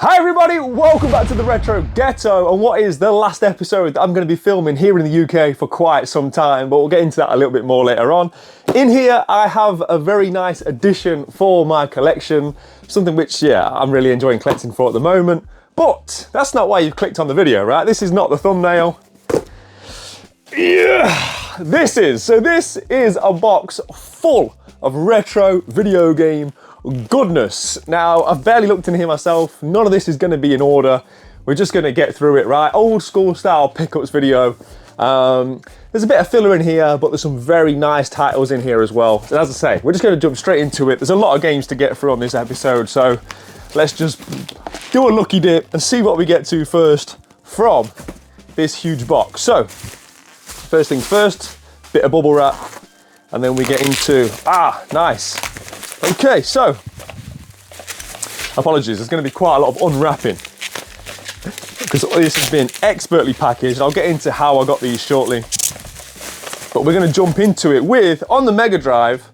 Hi everybody, welcome back to the Retro Ghetto, and what is the last episode that I'm going to be filming here in the UK for quite some time, but we'll get into that a little bit more later on. In here I have a very nice addition for my collection, something which, yeah, I'm really enjoying collecting for at the moment, but that's not why you've clicked on the video, right? This is not the thumbnail. Yeah, this is a box full of retro video game goodness. Now, I've barely looked in here myself. None of this is going to be in order. We're just going to get through it, right? Old school style pickups video. There's a bit of filler in here, but there's some very nice titles in here as well. And as I say, we're just going to jump straight into it. There's a lot of games to get through on this episode, so let's just do a lucky dip and see what we get to first from this huge box. So, first things first, bit of bubble wrap, and then we get into, nice. Okay, so, apologies, there's going to be quite a lot of unwrapping because this has been expertly packaged. I'll get into how I got these shortly, but we're going to jump into it with, on the Mega Drive,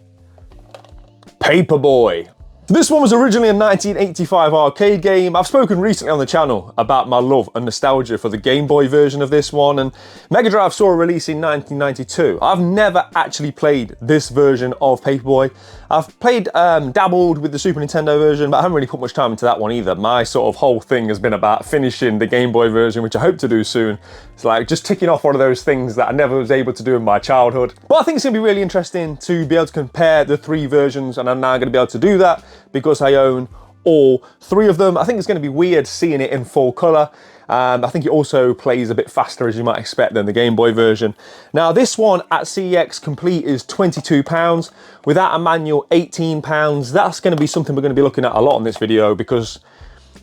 Paperboy. This one was originally a 1985 arcade game. I've spoken recently on the channel about my love and nostalgia for the Game Boy version of this one, and Mega Drive saw a release in 1992. I've never actually played this version of Paperboy. I've played, dabbled with the Super Nintendo version, but I haven't really put much time into that one either. My sort of whole thing has been about finishing the Game Boy version, which I hope to do soon. It's like just ticking off one of those things that I never was able to do in my childhood. But I think it's gonna be really interesting to be able to compare the three versions, and I'm now gonna be able to do that because I own all three of them. I think it's going to be weird seeing it in full colour. I think it also plays a bit faster, as you might expect, than the Game Boy version. Now this one at CEX complete is £22. Without a manual, £18. That's going to be something we're going to be looking at a lot on this video because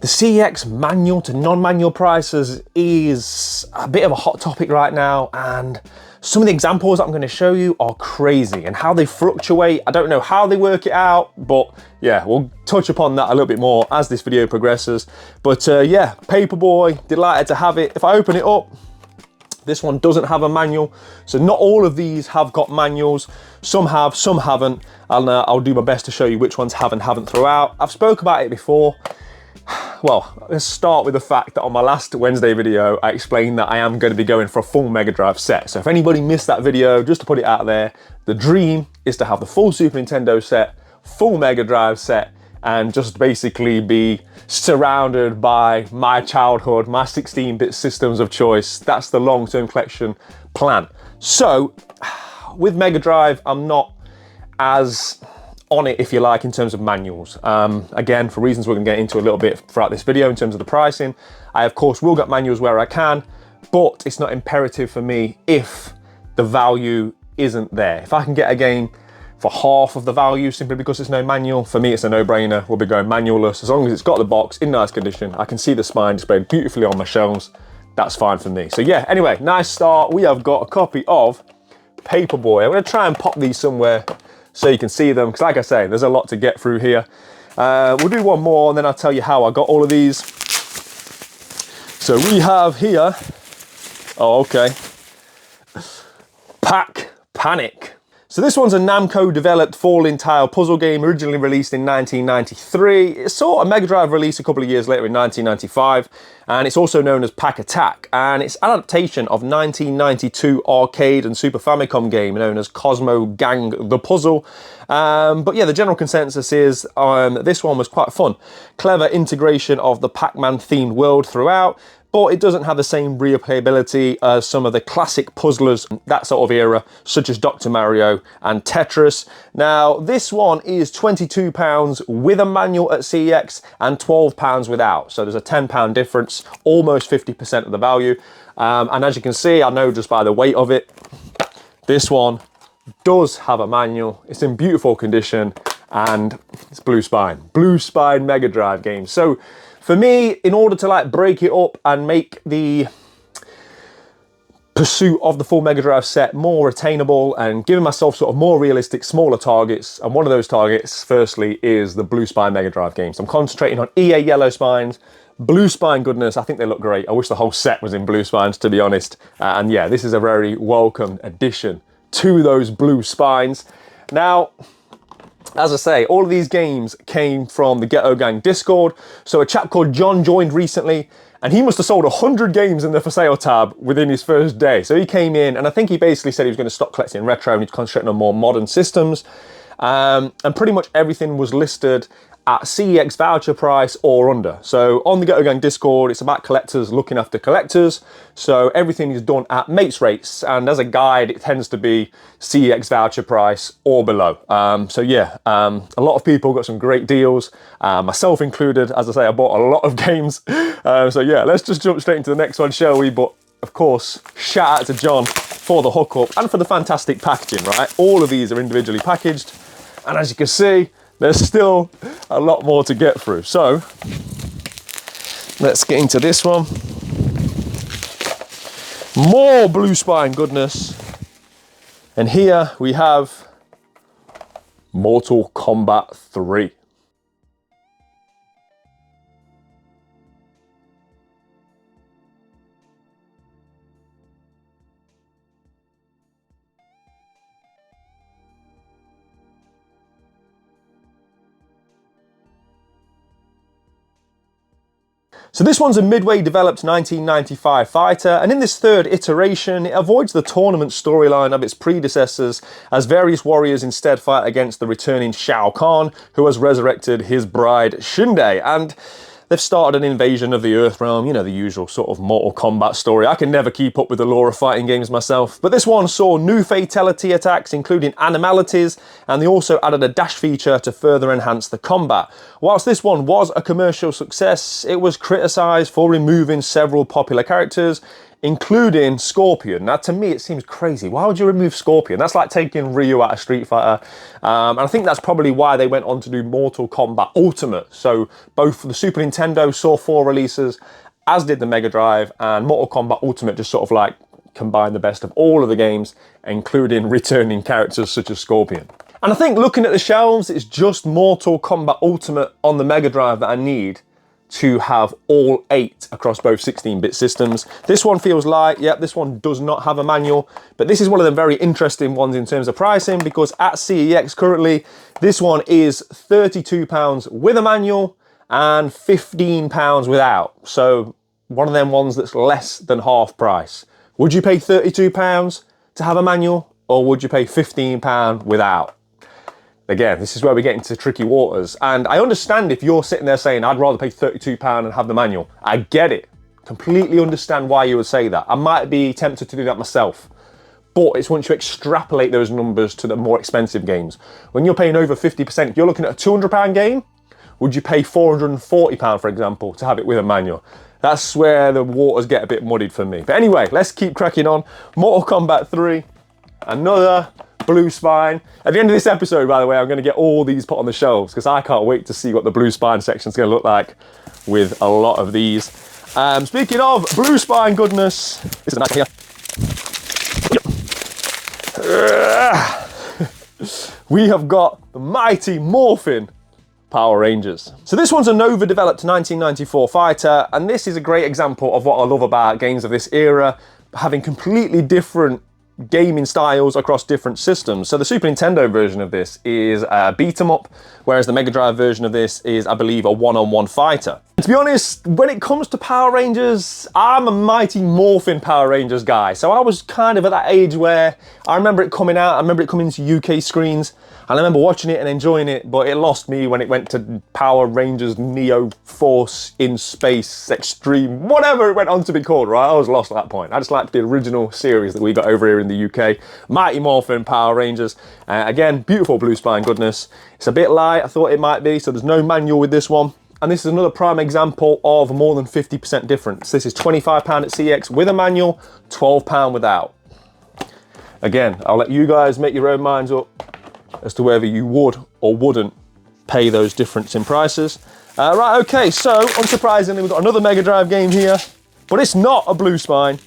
the CEX manual to non-manual prices is a bit of a hot topic right now, and some of the examples I'm going to show you are crazy, and how they fluctuate. I don't know how they work it out, but yeah, we'll touch upon that a little bit more as this video progresses. But yeah, Paperboy, delighted to have it. If I open it up, this one doesn't have a manual, so not all of these have got manuals. Some have, some haven't. I'll do my best to show you which ones have and haven't throughout. I've spoke about it before. Well, let's start with the fact that on my last Wednesday video, I explained that I am going to be going for a full Mega Drive set. So if anybody missed that video, just to put it out there, the dream is to have the full Super Nintendo set, full Mega Drive set, and just basically be surrounded by my childhood, my 16-bit systems of choice. That's the long-term collection plan. So with Mega Drive, I'm not as on it, if you like, in terms of manuals. Again, for reasons we're going to get into a little bit throughout this video in terms of the pricing, I of course will get manuals where I can, but it's not imperative for me if the value isn't there. If I can get a game for half of the value simply because there's no manual, for me it's a no-brainer. We'll be going manualless. As long as it's got the box in nice condition, I can see the spine displayed beautifully on my shelves, that's fine for me. So yeah, anyway, nice start. We have got a copy of Paperboy. I'm going to try and pop these somewhere so you can see them, because like I say, there's a lot to get through here. We'll do one more and then I'll tell you how I got all of these. So we have here, Pack Panic. So this one's a Namco developed falling tile puzzle game, originally released in 1993. It saw a Mega Drive release a couple of years later in 1995, and it's also known as Pack Attack, and it's an adaptation of 1992 arcade and Super Famicom game known as Cosmo Gang the Puzzle. But yeah, the general consensus is this one was quite fun. Clever integration of the Pac-Man themed world throughout, but it doesn't have the same replayability as some of the classic puzzlers, that sort of era, such as Dr. Mario and Tetris. Now, this one is £22 with a manual at CEX and £12 without. So there's a £10 difference, almost 50% of the value. And as you can see, I know just by the weight of it, this one does have a manual. It's in beautiful condition and it's Blue Spine Mega Drive game. So for me, in order to like break it up and make the pursuit of the full Mega Drive set more attainable and giving myself sort of more realistic, smaller targets, and one of those targets, firstly, is the Blue Spine Mega Drive games. I'm concentrating on EA Yellow Spines, Blue Spine goodness. I think they look great. I wish the whole set was in Blue Spines, to be honest. And yeah, this is a very welcome addition to those Blue Spines. Now, As I say, all of these games came from the Ghetto Gang Discord. So a chap called John joined recently, and he must have sold 100 games in the for sale tab within his first day. So he came in, and I think he basically said he was going to stop collecting retro and he's concentrating on more modern systems. And pretty much everything was listed at CEX voucher price or under. So on the Ghetto Gang Discord, it's about collectors looking after collectors. So everything is done at mates rates, and as a guide, it tends to be CEX voucher price or below. So yeah, a lot of people got some great deals, myself included. As I say, I bought a lot of games. So yeah, let's just jump straight into the next one, shall we? But of course, shout out to John for the hookup and for the fantastic packaging, right? All of these are individually packaged, and as you can see, there's still a lot more to get through. So let's get into this one. More Blue Spine goodness. And here we have Mortal Kombat 3. So this one's a Midway developed 1995 fighter, and in this third iteration, it avoids the tournament storyline of its predecessors, as various warriors instead fight against the returning Shao Kahn, who has resurrected his bride Shunde, and they've started an invasion of the Earth realm, you know, the usual sort of Mortal Kombat story. I can never keep up with the lore of fighting games myself, but this one saw new fatality attacks, including animalities, and they also added a dash feature to further enhance the combat. Whilst this one was a commercial success, it was criticised for removing several popular characters, including Scorpion. Now, to me, it seems crazy. Why would you remove Scorpion? That's like taking Ryu out of Street Fighter. And I think that's probably why they went on to do Mortal Kombat Ultimate. So both the Super Nintendo saw 4 releases, as did the Mega Drive, and Mortal Kombat Ultimate just sort of like combined the best of all of the games, including returning characters such as Scorpion. And I think looking at the shelves, it's just Mortal Kombat Ultimate on the Mega Drive that I need to have all 8 across both 16-bit systems. This one feels light. Yep, this one does not have a manual, but this is one of the very interesting ones in terms of pricing, because at CEX currently, this one is £32 with a manual and £15 without. So one of them ones that's less than half price. Would you pay £32 to have a manual, or would you pay £15 without? Again, this is where we get into tricky waters. And I understand if you're sitting there saying, I'd rather pay £32 and have the manual. I get it. Completely understand why you would say that. I might be tempted to do that myself. But it's once you extrapolate those numbers to the more expensive games. When you're paying over 50%, if you're looking at a £200 game, would you pay £440, for example, to have it with a manual? That's where the waters get a bit muddied for me. But anyway, let's keep cracking on. Mortal Kombat 3, another Blue Spine. At the end of this episode, by the way, I'm going to get all these put on the shelves, because I can't wait to see what the Blue Spine section is going to look like with a lot of these. Speaking of Blue Spine goodness, this is a nice here. We have got the mighty Morphin Power Rangers. So this one's a Nova developed 1994 fighter, and this is a great example of what I love about games of this era, having completely different gaming styles across different systems. So the Super Nintendo version of this is a beat 'em up, whereas the Mega Drive version of this is, I believe, a one-on-one fighter. To be honest, when it comes to Power Rangers, I'm a mighty Morphin Power Rangers guy. So I was kind of at that age where I remember it coming out, I remember it coming to UK screens, and I remember watching it and enjoying it, but it lost me when it went to Power Rangers Neo Force in Space Extreme, whatever it went on to be called, right? I was lost at that point. I just liked the original series that we got over here in the UK. Mighty Morphin Power Rangers. Again, beautiful Blue Spine goodness. It's a bit light, I thought it might be, so there's no manual with this one. And this is another prime example of more than 50% difference. This is £25 at CX with a manual, £12 without. Again, I'll let you guys make your own minds up as to whether you would or wouldn't pay those difference in prices. Right, okay, so unsurprisingly, we've got another Mega Drive game here, but it's not a Blue Spine.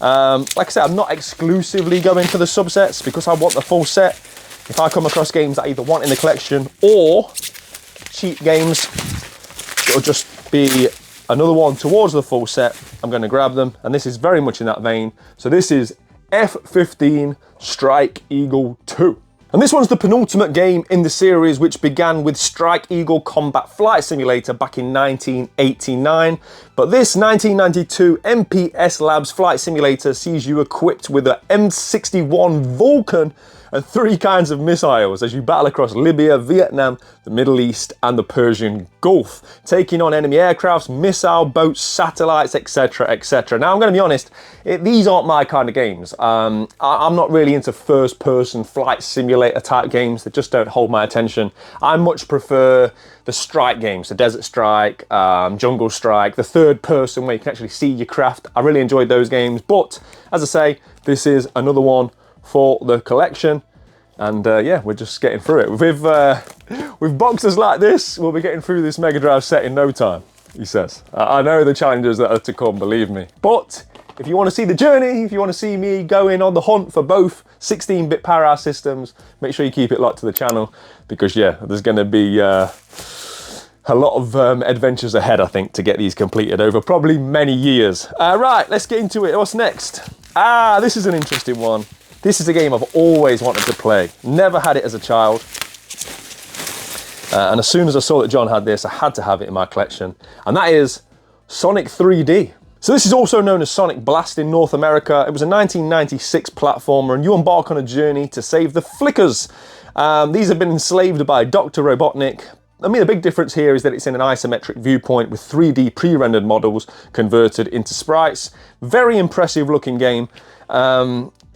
Like I said, I'm not exclusively going for the subsets because I want the full set. If I come across games that I either want in the collection or cheap games, it'll just be another one towards the full set. I'm going to grab them, and this is very much in that vein. So this is F-15 Strike Eagle 2. And this one's the penultimate game in the series, which began with Strike Eagle Combat Flight Simulator back in 1989. But this 1992 MPS Labs Flight Simulator sees you equipped with an M61 Vulcan and 3 kinds of missiles as you battle across Libya, Vietnam, the Middle East and the Persian Gulf, taking on enemy aircrafts, missile boats, satellites, etc, etc. Now I'm going to be honest, these aren't my kind of games. I'm not really into first-person flight simulator type games. That just don't hold my attention. I much prefer the strike games, the Desert Strike, Jungle Strike, the third person where you can actually see your craft. I really enjoyed those games, but as I say, this is another one for the collection, and yeah, we're just getting through it. With boxes like this, we'll be getting through this Mega Drive set in no time, he says. I know the challenges that are to come, believe me. But if you want to see the journey, if you want to see me going on the hunt for both 16-bit powerhouse systems, make sure you keep it locked to the channel, because yeah, there's going to be a lot of adventures ahead, I think, to get these completed over probably many years. Right, let's get into it. What's next? This is an interesting one. This is a game I've always wanted to play. Never had it as a child. And as soon as I saw that John had this, I had to have it in my collection. And that is Sonic 3D. So this is also known as Sonic Blast in North America. It was a 1996 platformer, and you embark on a journey to save the Flickers. These have been enslaved by Dr. Robotnik. I mean, the big difference here is that it's in an isometric viewpoint with 3D pre-rendered models converted into sprites. Very impressive looking game.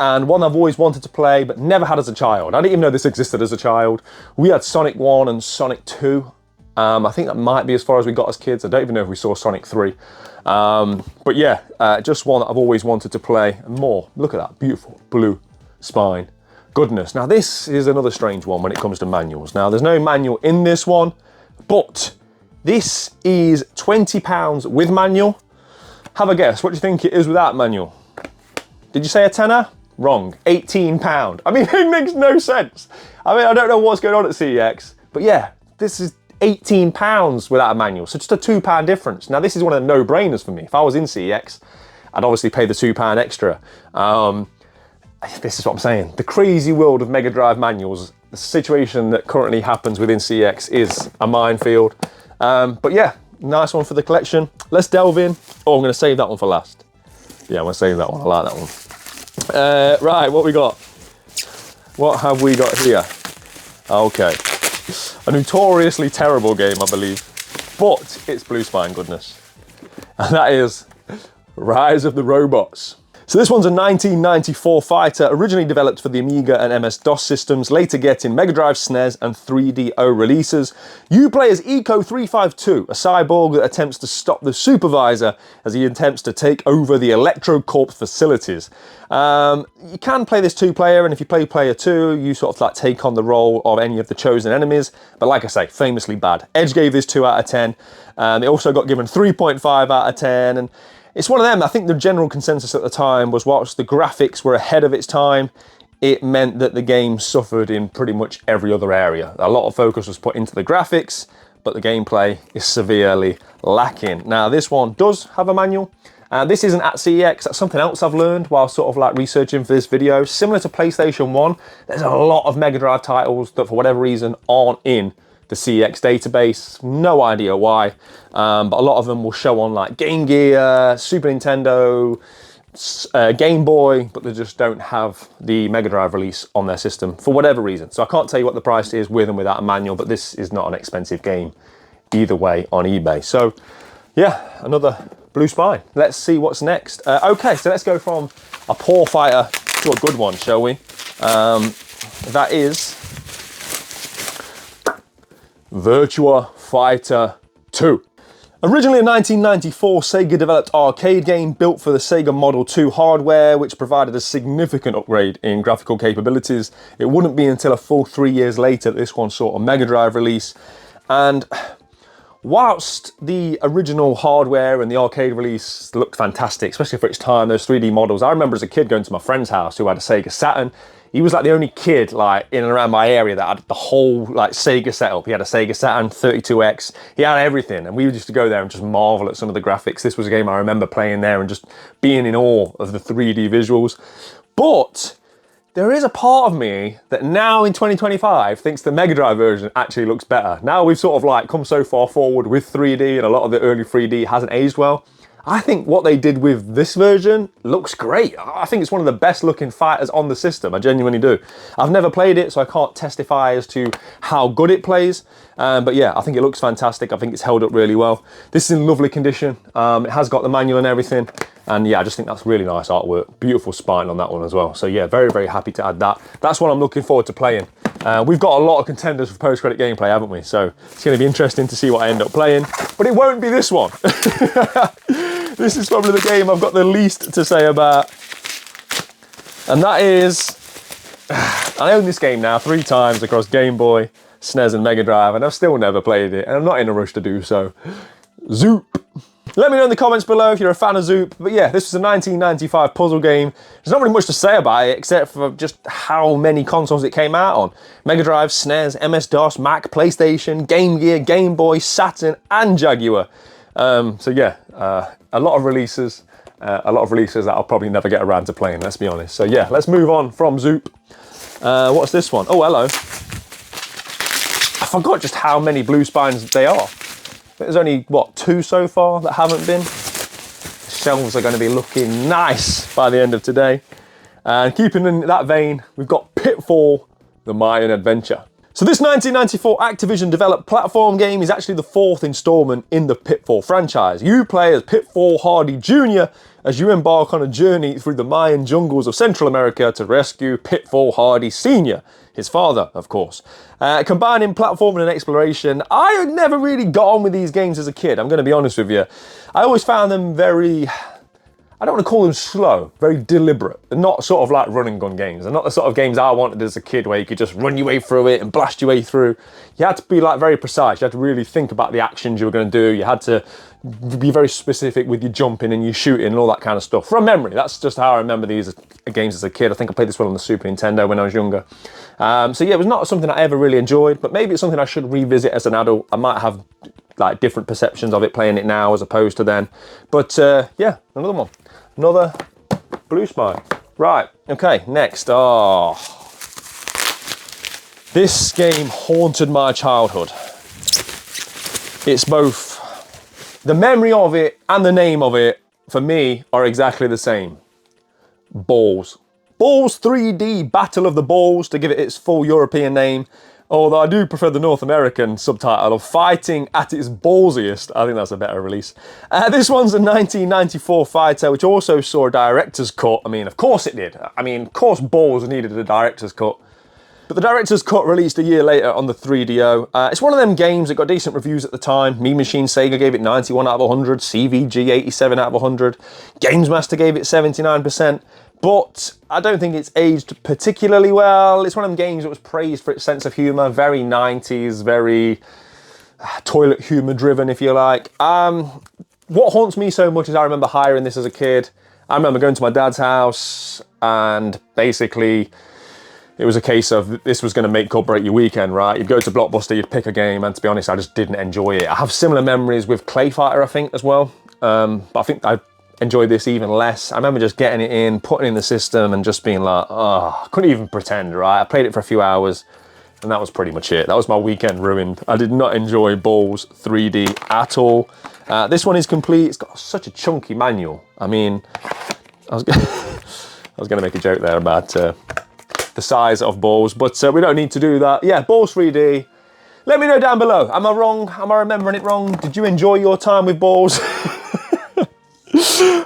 And one I've always wanted to play, but never had as a child. I didn't even know this existed as a child. We had Sonic 1 and Sonic 2. I think that might be as far as we got as kids. I don't even know if we saw Sonic 3. But yeah, just one that I've always wanted to play. And more, look at that, beautiful blue spine. Goodness. Now this is another strange one when it comes to manuals. Now there's no manual in this one, but this is £20 with manual. Have a guess, what do you think it is without manual? Did you say a tenner? Wrong, £18. I mean, it makes no sense. I mean, I don't know what's going on at CEX, but yeah, this is £18 without a manual, so just a £2 difference. Now, this is one of the no-brainers for me. If I was in CEX, I'd obviously pay the £2 extra. This is what I'm saying. The crazy world of Mega Drive manuals, the situation that currently happens within CEX is a minefield. But yeah, nice one for the collection. Let's delve in. Oh, I'm going to save that one for last. Yeah, I'm going to save that one. I like that one. Right, what we got? What have we got here? Okay. A notoriously terrible game, I believe. But it's Blue Spine goodness. And that is Rise of the Robots. So this one's a 1994 fighter, originally developed for the Amiga and MS-DOS systems, later getting Mega Drive, SNES and 3DO releases. You play as Eco-352, a cyborg that attempts to stop the supervisor as he attempts to take over the Electro Corp facilities. You can play this 2-player, and if you play player 2, you sort of like take on the role of any of the chosen enemies. But like I say, famously bad. Edge gave this 2 out of 10. It also got given 3.5 out of 10. And it's one of them. I think the general consensus at the time was whilst the graphics were ahead of its time, it meant that the game suffered in pretty much every other area. A lot of focus was put into the graphics, but the gameplay is severely lacking. Now, this one does have a manual. This isn't at CEX. That's something else I've learned while sort of like researching for this video. Similar to PlayStation 1, there's a lot of Mega Drive titles that for whatever reason aren't in the CEX database. No idea why, but a lot of them will show on like Game Gear, Super Nintendo, Game Boy, but they just don't have the Mega Drive release on their system for whatever reason. So I can't tell you what the price is with and without a manual, but this is not an expensive game either way on eBay. So yeah, another Blue Spine. Let's see what's next. Okay, so let's go from a poor fighter to a good one, shall we? That is Virtua Fighter 2. Originally a 1994 Sega developed arcade game built for the Sega Model 2 hardware, which provided a significant upgrade in graphical capabilities. It wouldn't be until a full 3 years later that this one saw a Mega Drive release. And whilst the original hardware and the arcade release looked fantastic, especially for its time, those 3D models, I remember as a kid going to my friend's house who had a Sega Saturn. He was like the only kid like in and around my area that had the whole like Sega setup. He had a Sega Saturn 32X. He had everything, and we used to go there and just marvel at some of the graphics. This was a game I remember playing there and just being in awe of the 3D visuals. But there is a part of me that now in 2025 thinks the Mega Drive version actually looks better. Now we've sort of like come so far forward with 3D and a lot of the early 3D hasn't aged well. I think what they did with this version looks great. I think it's one of the best looking fighters on the system. I genuinely do. I've never played it, so I can't testify as to how good it plays. But yeah, I think it looks fantastic. I think it's held up really well. This is in lovely condition. It has got the manual and everything. And yeah, I just think that's really nice artwork. Beautiful spine on that one as well. So yeah, very, very happy to add that. That's what I'm looking forward to playing. We've got a lot of contenders for post-credit gameplay, haven't we? So it's going to be interesting to see what I end up playing. But it won't be this one. This is probably the game I've got the least to say about. And that is, I own this game now 3 times across Game Boy, SNES and Mega Drive, and I've still never played it, and I'm not in a rush to do so. Zoop. Let me know in the comments below if you're a fan of Zoop. But yeah, this was a 1995 puzzle game. There's not really much to say about it except for just how many consoles it came out on. Mega Drive, SNES, MS-DOS, Mac, PlayStation, Game Gear, Game Boy, Saturn and Jaguar. So yeah, a lot of releases that I'll probably never get around to playing, let's be honest. So yeah, let's move on from Zoop. What's this one? Oh, hello. I forgot just how many blue spines they are. There's only, what, 2 so far that haven't been. The shelves are going to be looking nice by the end of today. And keeping in that vein, we've got Pitfall, The Mayan Adventure. So this 1994 Activision developed platform game is actually the 4th installment in the Pitfall franchise. You play as Pitfall Hardy Jr. as you embark on a journey through the Mayan jungles of Central America to rescue Pitfall Hardy Sr., his father, of course. Combining platforming and exploration, I never really got on with these games as a kid, I'm going to be honest with you. I always found them very, I don't want to call them slow, very deliberate. They're not sort of like run and gun games. They're not the sort of games I wanted as a kid where you could just run your way through it and blast your way through. You had to be like very precise. You had to really think about the actions you were going to do. You had to be very specific with your jumping and your shooting and all that kind of stuff. From memory, that's just how I remember these games as a kid. I think I played this one on the Super Nintendo when I was younger. So yeah, it was not something I ever really enjoyed, but maybe it's something I should revisit as an adult. I might have like different perceptions of it playing it now as opposed to then. But yeah, another one. Another blue spine. Right, okay, next. Oh, this game haunted my childhood. It's both, the memory of it and the name of it, for me, are exactly the same. Balls. Balls 3D Battle of the Balls, to give it its full European name. Although I do prefer the North American subtitle of Fighting at its Ballsiest. I think that's a better release. This one's a 1994 fighter, which also saw a director's cut. I mean, of course it did. I mean, of course Balls needed a director's cut. But the director's cut released a year later on the 3DO. It's one of them games that got decent reviews at the time. Mean Machine Sega gave it 91 out of 100. CVG 87 out of 100. Games Master gave it 79%. But I don't think it's aged particularly well. It's one of them games that was praised for its sense of humour. Very 90s, very toilet humour driven, if you like. What haunts me so much is I remember hiring this as a kid. I remember going to my dad's house and basically it was a case of this was going to make or break your weekend, right? You'd go to Blockbuster, you'd pick a game, and to be honest, I just didn't enjoy it. I have similar memories with Clay Fighter, I think, as well. But I think I enjoyed this even less. I remember just getting it in, putting it in the system, and just being like, oh, I couldn't even pretend, right? I played it for a few hours, and that was pretty much it. That was my weekend ruined. I did not enjoy Balls 3D at all. This one is complete. It's got such a chunky manual. I mean, I was going to make a joke there about the size of Balls, but we don't need to do that. Yeah, Balls 3D. Let me know down below. Am I wrong? Am I remembering it wrong? Did you enjoy your time with Balls?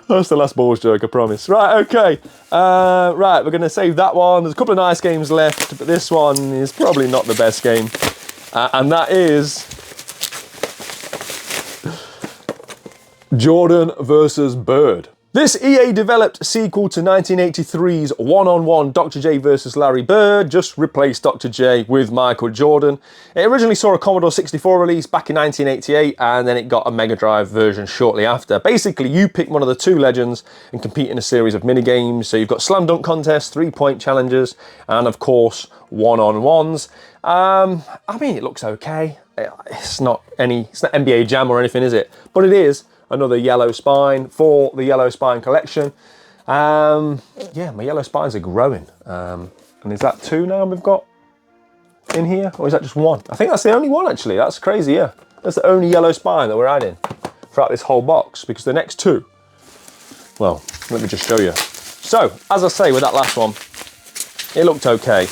That's the last Balls joke, I promise. Right, okay. Right, we're going to save that one. There's a couple of nice games left, but this one is probably not the best game. And that is Jordan versus Bird. This EA-developed sequel to 1983's one-on-one Dr. J vs. Larry Bird just replaced Dr. J with Michael Jordan. It originally saw a Commodore 64 release back in 1988, and then it got a Mega Drive version shortly after. Basically, you pick one of the two legends and compete in a series of mini-games. So you've got slam dunk contests, three-point challenges, and of course, one-on-ones. I mean, it looks okay. It's not NBA Jam or anything, is it? But it is another yellow spine for the yellow spine collection. Yeah, my yellow spines are growing. And is that 2 now we've got in here? Or is that just 1? I think that's the only one, actually. That's crazy, yeah. That's the only yellow spine that we're adding throughout this whole box, because the next 2, well, let me just show you. So, as I say with that last one, it looked okay,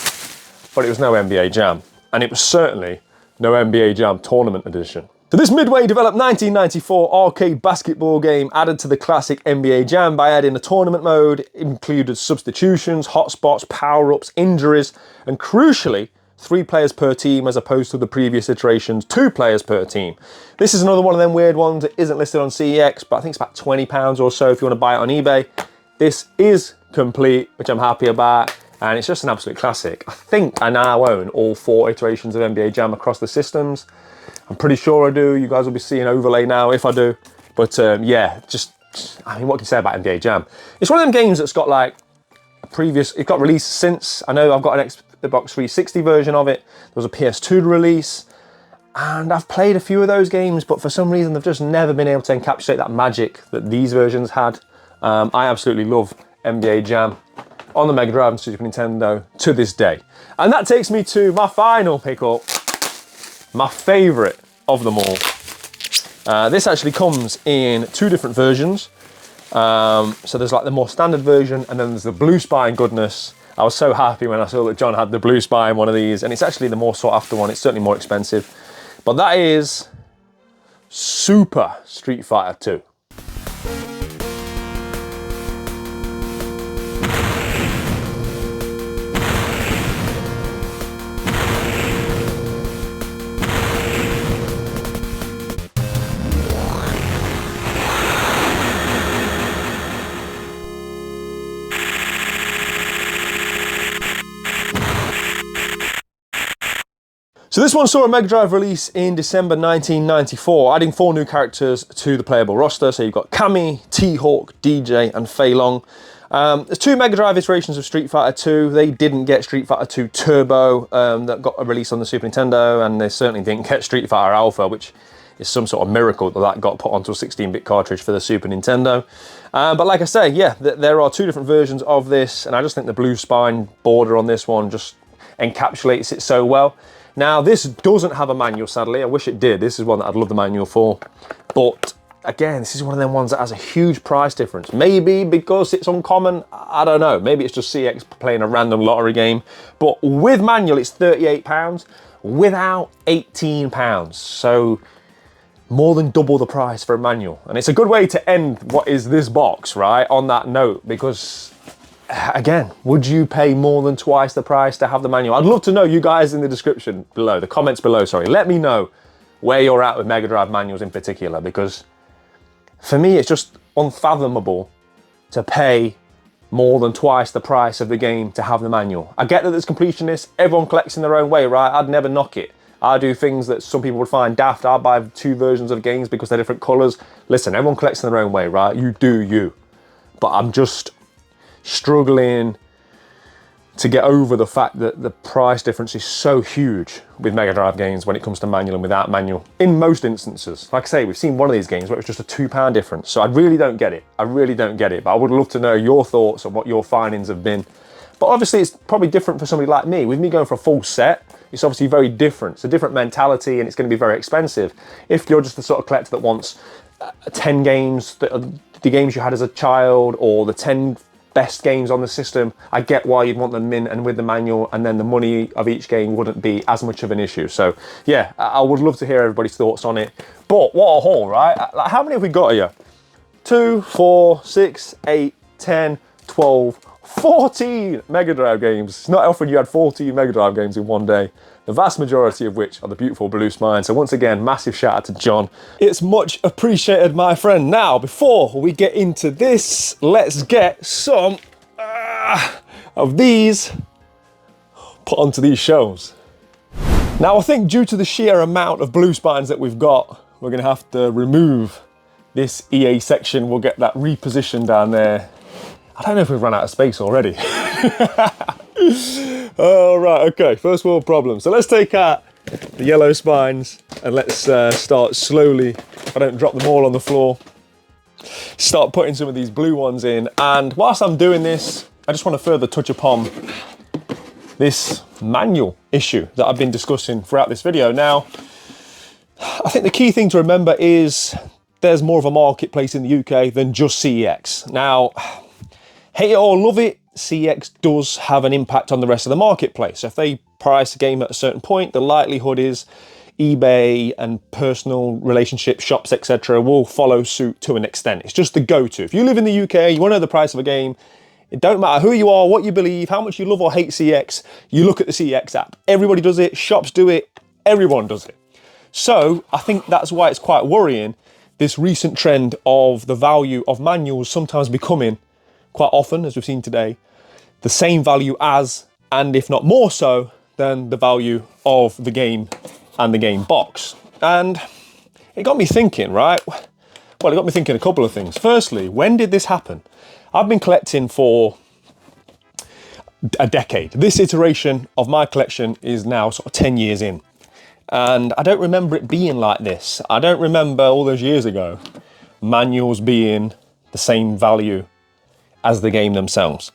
but it was no NBA Jam. And it was certainly no NBA Jam Tournament Edition. So this Midway developed 1994 arcade basketball game added to the classic NBA Jam by adding a tournament mode, included substitutions, hotspots, power-ups, injuries, and crucially, 3 players per team as opposed to the previous iterations, 2 players per team. This is another one of them weird ones. It isn't listed on CEX, but I think it's about £20 or so if you want to buy it on eBay. This is complete, which I'm happy about, and it's just an absolute classic. I think I now own all 4 iterations of NBA Jam across the systems. I'm pretty sure I do. You guys will be seeing overlay now if I do. But yeah, I mean, what can you say about NBA Jam? It's one of them games that's got like it got released since. I know I've got an Xbox 360 version of it. There was a PS2 release. And I've played a few of those games, but for some reason, they've just never been able to encapsulate that magic that these versions had. I absolutely love NBA Jam on the Mega Drive and Super Nintendo to this day. And that takes me to my final pickup. My favourite of them all. This actually comes in 2 different versions. So there's like the more standard version, and then there's the blue spine goodness. I was so happy when I saw that John had the blue spine one of these, and it's actually the more sought after one. It's certainly more expensive. But that is Super Street Fighter 2. So this one saw a Mega Drive release in December 1994, adding 4 new characters to the playable roster. So you've got Cammy, T-Hawk, DJ, and Fei Long. There's 2 Mega Drive iterations of Street Fighter 2. They didn't get Street Fighter 2 Turbo that got a release on the Super Nintendo, and they certainly didn't get Street Fighter Alpha, which is some sort of miracle that got put onto a 16-bit cartridge for the Super Nintendo. But like I say, yeah, there are 2 different versions of this, and I just think the blue spine border on this one just encapsulates it so well. Now, this doesn't have a manual, sadly. I wish it did. This is one that I'd love the manual for. But again, this is one of them ones that has a huge price difference. Maybe because it's uncommon, I don't know. Maybe it's just CX playing a random lottery game. But with manual, it's £38. Without, £18. So more than double the price for a manual. And it's a good way to end what is this box, right? On that note, because again, would you pay more than twice the price to have the manual? I'd love to know, you guys in the description below, the comments below, sorry. Let me know where you're at with Mega Drive manuals in particular, because for me, it's just unfathomable to pay more than twice the price of the game to have the manual. I get that there's completionists, everyone collects in their own way, right? I'd never knock it. I do things that some people would find daft. I buy 2 versions of games because they're different colours. Listen, everyone collects in their own way, right? You do you. But I'm just struggling to get over the fact that the price difference is so huge with Mega Drive games when it comes to manual and without manual, in most instances. Like I say, we've seen one of these games where it was just a £2 difference, so I really don't get it. I really don't get it, but I would love to know your thoughts on what your findings have been. But obviously it's probably different for somebody like me. With me going for a full set, it's obviously very different. It's a different mentality and it's going to be very expensive. If you're just the sort of collector that wants 10 games, the games you had as a child, or the 10 best games on the system, I get why you'd want them in and with the manual, and then the money of each game wouldn't be as much of an issue. So yeah, I would love to hear everybody's thoughts on it. But what a haul, right? Like, how many have we got here? 2, 4, 6, 8, 10, 12, 14 Mega Drive games. It's not often you had 14 Mega Drive games in one day, the vast majority of which are the beautiful blue spine. So once again, massive shout out to John. It's much appreciated, my friend. Now, before we get into this, let's get some of these put onto these shelves. Now, I think due to the sheer amount of blue spines that we've got, we're gonna have to remove this EA section. We'll get that repositioned down there. I don't know if we've run out of space already. All right, okay, first world problem. So let's take out the yellow spines and let's start slowly, if I don't drop them all on the floor, start putting some of these blue ones in. And whilst I'm doing this, I just want to further touch upon this manual issue that I've been discussing throughout this video. Now, I think the key thing to remember is there's more of a marketplace in the UK than just CEX. Now, hate it or love it, CEX does have an impact on the rest of the marketplace. So if they price a game at a certain point, the likelihood is eBay and personal relationship shops, etc., will follow suit to an extent. It's just the go-to. If you live in the UK, you want to know the price of a game, it don't matter who you are, what you believe, how much you love or hate CEX, you look at the CEX app. Everybody does it, shops do it, everyone does it. So I think that's why it's quite worrying, this recent trend of the value of manuals sometimes becoming, quite often, as we've seen today, the same value as, and if not more so, than the value of the game and the game box. And it got me thinking, right? Well, it got me thinking a couple of things. Firstly, when did this happen? I've been collecting for a decade. This iteration of my collection is now sort of 10 years in. And I don't remember it being like this. I don't remember all those years ago manuals being the same value as the game themselves.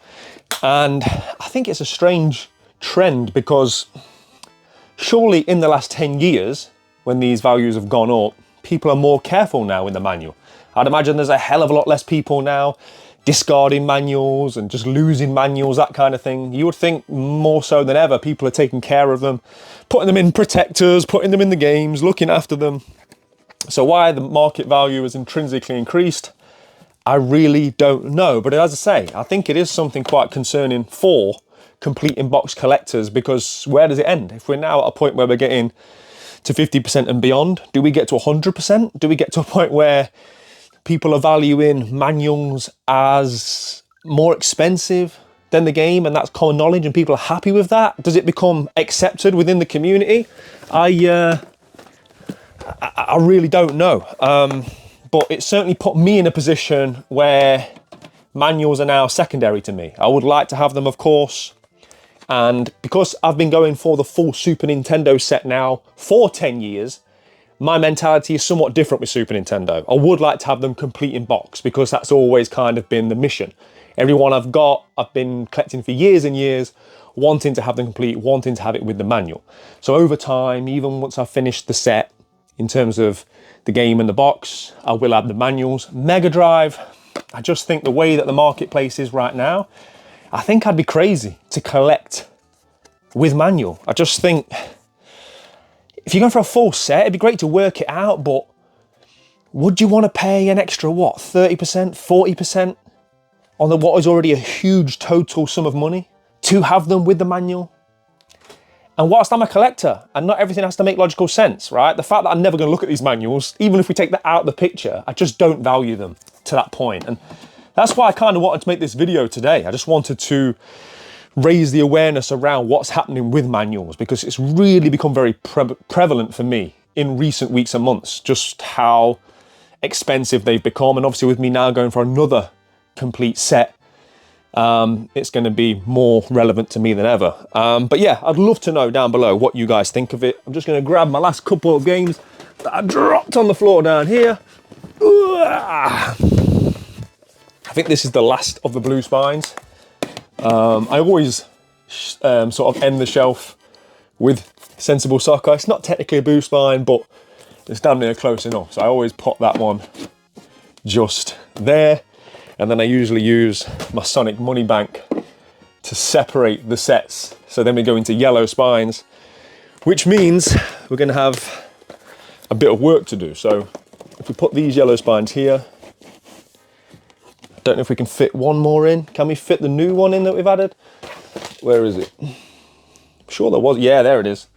And I think it's a strange trend because surely in the last 10 years, when these values have gone up, people are more careful now in the manual. I'd imagine there's a hell of a lot less people now discarding manuals and just losing manuals, that kind of thing. You would think more so than ever, people are taking care of them, putting them in protectors, putting them in the games, looking after them. So why the market value is intrinsically increased, I really don't know. But as I say, I think it is something quite concerning for complete in-box collectors, because where does it end? If we're now at a point where we're getting to 50% and beyond, do we get to 100%? Do we get to a point where people are valuing manuals as more expensive than the game, and that's common knowledge and people are happy with that? Does it become accepted within the community? I really don't know. But it certainly put me in a position where manuals are now secondary to me. I would like to have them, of course. And because I've been going for the full Super Nintendo set now for 10 years, my mentality is somewhat different with Super Nintendo. I would like to have them complete in box because that's always kind of been the mission. Everyone I've got, I've been collecting for years and years, wanting to have them complete, wanting to have it with the manual. So over time, even once I've finished the set, in terms of the game and the box, I will add the manuals. Mega Drive, I just think the way that the marketplace is right now, I think I'd be crazy to collect with manual. I just think if you're going for a full set, it'd be great to work it out, but would you want to pay an extra, what, 30%, 40% on what is already a huge total sum of money to have them with the manual? And whilst I'm a collector, and not everything has to make logical sense, right? The fact that I'm never going to look at these manuals, even if we take that out of the picture, I just don't value them to that point. And that's why I kind of wanted to make this video today. I just wanted to raise the awareness around what's happening with manuals, because it's really become very prevalent for me in recent weeks and months, just how expensive they've become. And obviously with me now going for another complete set, it's going to be more relevant to me than ever. But yeah, I'd love to know down below what you guys think of it. I'm just going to grab my last couple of games that I dropped on the floor down here. I think this is the last of the blue spines. I always sort of end the shelf with Sensible Soccer. It's not technically a blue spine, but it's damn near close enough. So I always pop that one just there. And then I usually use my Sonic Money Bank to separate the sets. So then we go into yellow spines, which means we're going to have a bit of work to do. So if we put these yellow spines here, I don't know if we can fit one more in. Can we fit the new one in that we've added? Where is it? I'm sure there was. Yeah, there it is.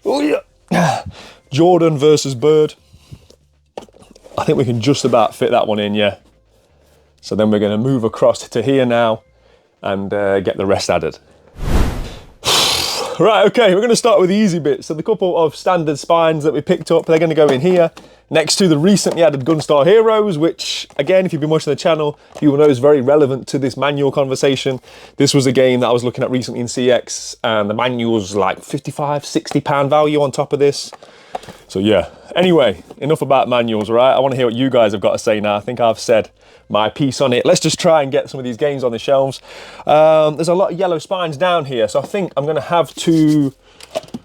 Oh yeah. Jordan versus Bird. I think we can just about fit that one in, yeah. So then we're going to move across to here now and get the rest added. Right, okay, we're going to start with the easy bits. So the couple of standard spines that we picked up, they're going to go in here. next to the recently added Gunstar Heroes, which, again, if you've been watching the channel, you will know is very relevant to this manual conversation. This was a game that I was looking at recently in CX, and the manual's like £55, £60 value on top of this. So yeah, anyway, enough about manuals, right? I want to hear what you guys have got to say now. I think I've said my piece on it. Let's just try and get some of these games on the shelves. There's a lot of yellow spines down here, so I think I'm going to have to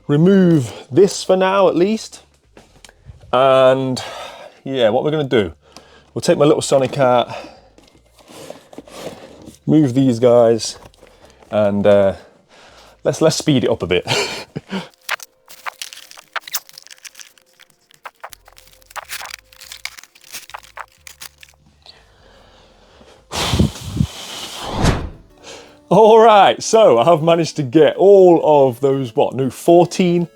remove this for now, at least. And yeah, what we're going to do, we'll take my little Sonic out, move these guys, and let's speed it up a bit. All right, so I have managed to get all of those, new 14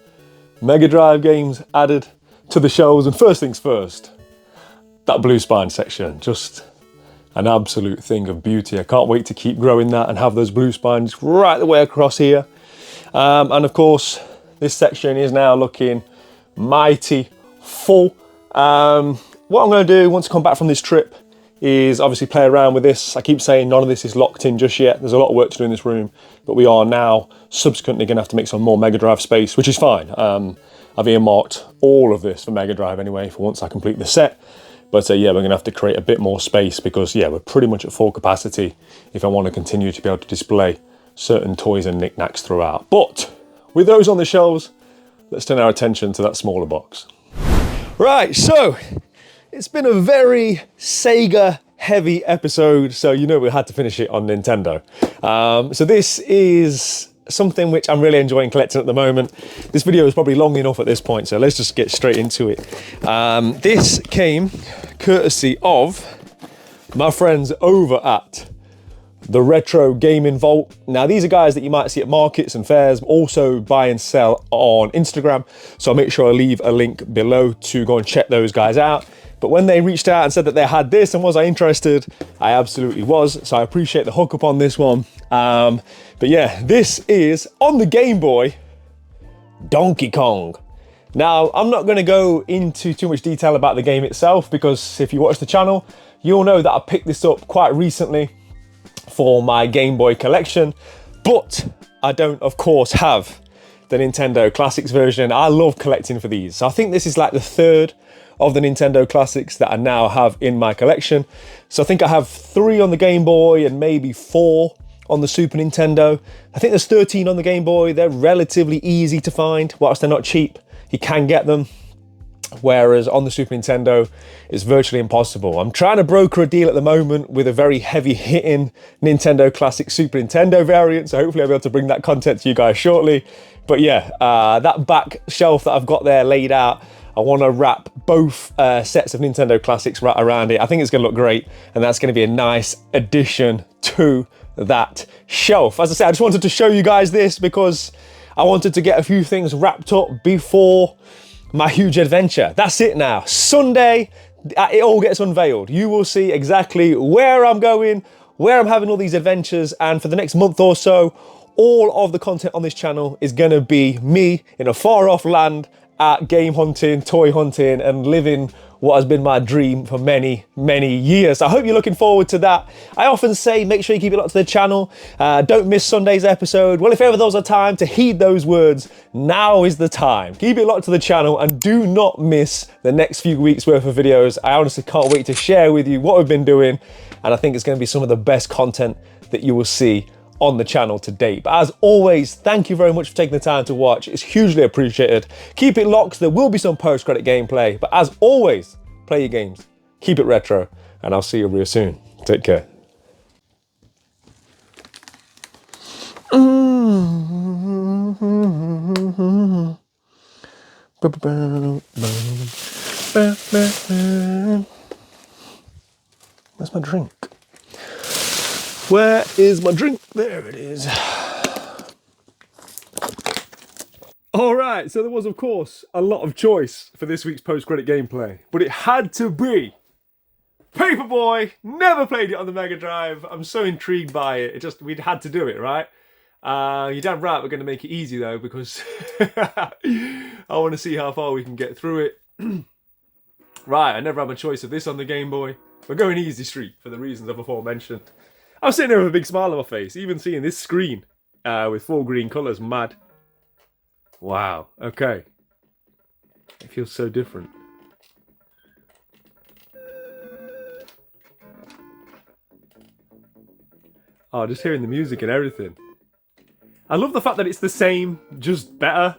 Mega Drive games added to the shelves. And first things first, that blue spine section, just an absolute thing of beauty. I can't wait to keep growing that and have those blue spines right the way across here. And of course, this section is now looking mighty full. What I'm going to do once I come back from this trip is obviously play around with this. I keep saying none of this is locked in just yet. There's a lot of work to do in this room, but we are now subsequently going to have to make some more Mega Drive space, which is fine. I've earmarked all of this for Mega Drive anyway for once I complete the set. But yeah, we're going to have to create a bit more space because yeah, we're pretty much at full capacity if I want to continue to be able to display certain toys and knickknacks throughout. But with those on the shelves, let's turn our attention to that smaller box. Right, so it's been a very Sega heavy episode, so you know we had to finish it on Nintendo. So this is something which I'm really enjoying collecting at the moment. This video is probably long enough at this point, so let's just get straight into it. This came courtesy of my friends over at the Retro Gaming Vault. Now, these are guys that you might see at markets and fairs, also buy and sell on Instagram. So I'll make sure I leave a link below to go and check those guys out. But when they reached out and said that they had this and was I interested, I absolutely was. So I appreciate the hookup on this one. But yeah, this is on the Game Boy, Donkey Kong. Now, I'm not going to go into too much detail about the game itself because if you watch the channel, you'll know that I picked this up quite recently for my Game Boy collection. But I don't, of course, have the Nintendo Classics version. I love collecting for these. So I think this is like the third of the Nintendo Classics that I now have in my collection. So I think I have 3 on the Game Boy and maybe 4 on the Super Nintendo. I think there's 13 on the Game Boy. They're relatively easy to find. Whilst they're not cheap, you can get them. Whereas on the Super Nintendo, it's virtually impossible. I'm trying to broker a deal at the moment with a very heavy hitting Nintendo Classic Super Nintendo variant. So hopefully I'll be able to bring that content to you guys shortly. But yeah, that back shelf that I've got there laid out, I want to wrap both sets of Nintendo Classics right around it. I think it's going to look great, and that's going to be a nice addition to that shelf. As I said, I just wanted to show you guys this because I wanted to get a few things wrapped up before my huge adventure. That's it now. Sunday, it all gets unveiled. You will see exactly where I'm going, where I'm having all these adventures, and for the next month or so, all of the content on this channel is going to be me in a far off land at game hunting, toy hunting, and living what has been my dream for many, many years. I hope you're looking forward to that. I often say, make sure you keep it locked to the channel. Don't miss Sunday's episode. Well, if ever there's a time to heed those words, now is the time. Keep it locked to the channel and do not miss the next few weeks worth of videos. I honestly can't wait to share with you what we've been doing. And I think it's going to be some of the best content that you will see on the channel to date. But as always, thank you very much for taking the time to watch. It's hugely appreciated. Keep it locked. There will be some post-credit gameplay. But as always, play your games, keep it retro, and I'll see you real soon. Take care. Where's my drink? Where is my drink? There it is. All right, so there was, of course, a lot of choice for this week's post-credit gameplay, but it had to be Paperboy. Never played it on the Mega Drive. I'm so intrigued by it. We'd had to do it, right? You're damn right we're going to make it easy, though, because I want to see how far we can get through it. Right, I never had a choice of this on the Game Boy. We're going easy street for the reasons I've before mentioned. I was sitting there with a big smile on my face, even seeing this screen with 4 green colours, mad. Wow, okay. It feels so different. Oh, just hearing the music and everything. I love the fact that it's the same, just better.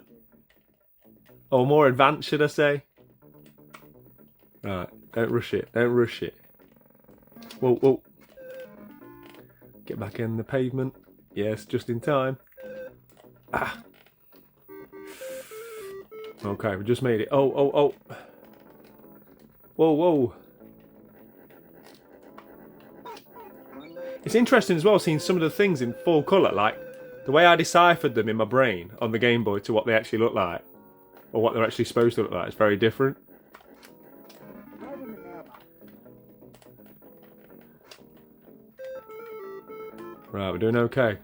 Or more advanced, should I say. Right, don't rush it, don't rush it. Whoa, whoa. Get back in the pavement. Yes, just in time. Ah. Okay, we just made it. Oh, oh, oh. Whoa, whoa. It's interesting as well seeing some of the things in full colour, like the way I deciphered them in my brain on the Game Boy to what they actually look like. Or what they're actually supposed to look like. It's very different. Right, we're doing okay.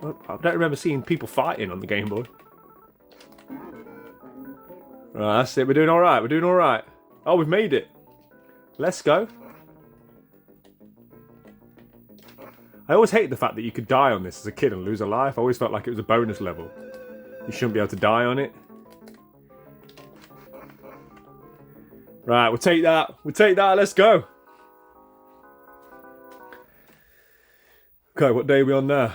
Well, I don't remember seeing people fighting on the Game Boy. Right, that's it. We're doing alright. We're doing alright. Oh, we've made it. Let's go. I always hated the fact that you could die on this as a kid and lose a life. I always felt like it was a bonus level. You shouldn't be able to die on it. Right, we'll take that. We'll take that. Let's go. Okay, what day are we on now?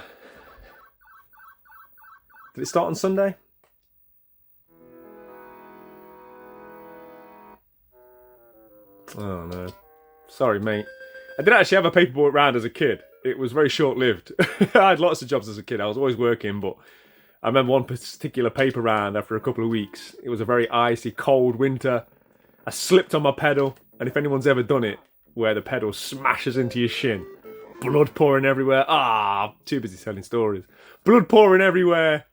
Did it start on Sunday? Oh no. Sorry, mate. I did actually have a paperboy round as a kid. It was very short-lived. I had lots of jobs as a kid. I was always working, but I remember one particular paper round after a couple of weeks. It was a very icy, cold winter. I slipped on my pedal, and if anyone's ever done it, where the pedal smashes into your shin, blood pouring everywhere. Too busy telling stories. Blood pouring everywhere.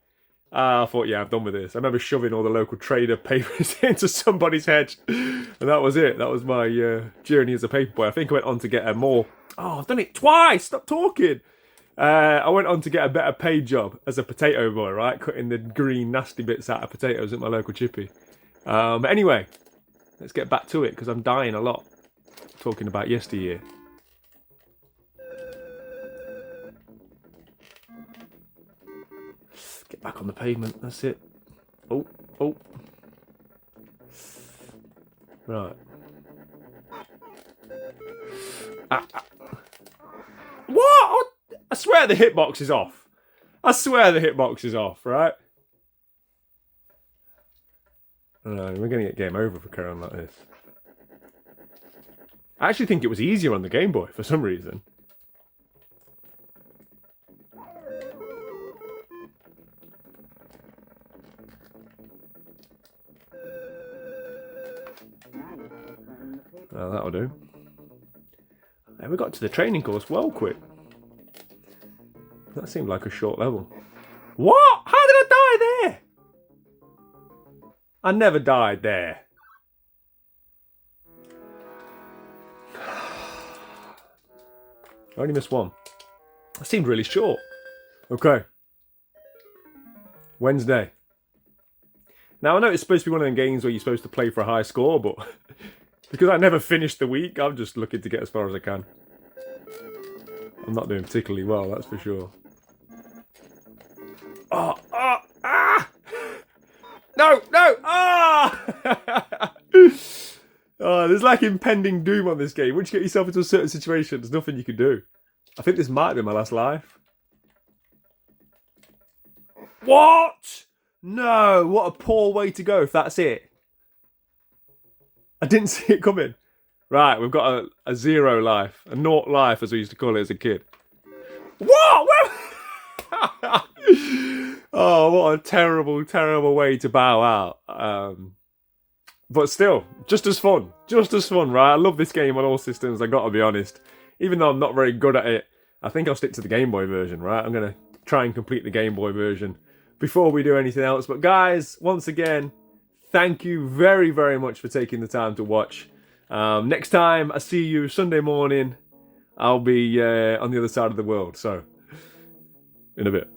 I thought, yeah, I'm done with this. I remember shoving all the local trader papers into somebody's head. And that was it. That was my journey as a paperboy. I think I went on to get a more... Oh, I've done it twice! Stop talking! I went on to get a better paid job as a potato boy, right? Cutting the green, nasty bits out of potatoes at my local chippy. But anyway, let's get back to it, because I'm dying a lot talking about yesteryear. Get back on the pavement, that's it. Oh, oh. Right. What? I swear the hitbox is off. I swear the hitbox is off, right? No, we're going to get game over for carrying on like this. I actually think it was easier on the Game Boy for some reason. Well, that'll do. And we got to the training course well quick. That seemed like a short level. What? How did I die there? I never died there. I only missed one. That seemed really short. Okay. Wednesday. Now, I know it's supposed to be one of them games where you're supposed to play for a high score, but because I never finished the week, I'm just looking to get as far as I can. I'm not doing particularly well, that's for sure. Oh, oh, ah! No, no, ah! Oh, there's like impending doom on this game. Once you get yourself into a certain situation, there's nothing you can do. I think this might be my last life. What? No, what a poor way to go if that's it. I didn't see it coming. Right, we've got a 0 life. A naught life, as we used to call it as a kid. What? Oh, what a terrible, terrible way to bow out. But still, just as fun. Just as fun, right? I love this game on all systems, I gotta be honest. Even though I'm not very good at it, I think I'll stick to the Game Boy version, right? I'm gonna try and complete the Game Boy version before we do anything else. But guys, once again, thank you very, very much for taking the time to watch. Next time I see you Sunday morning, I'll be on the other side of the world. So, in a bit.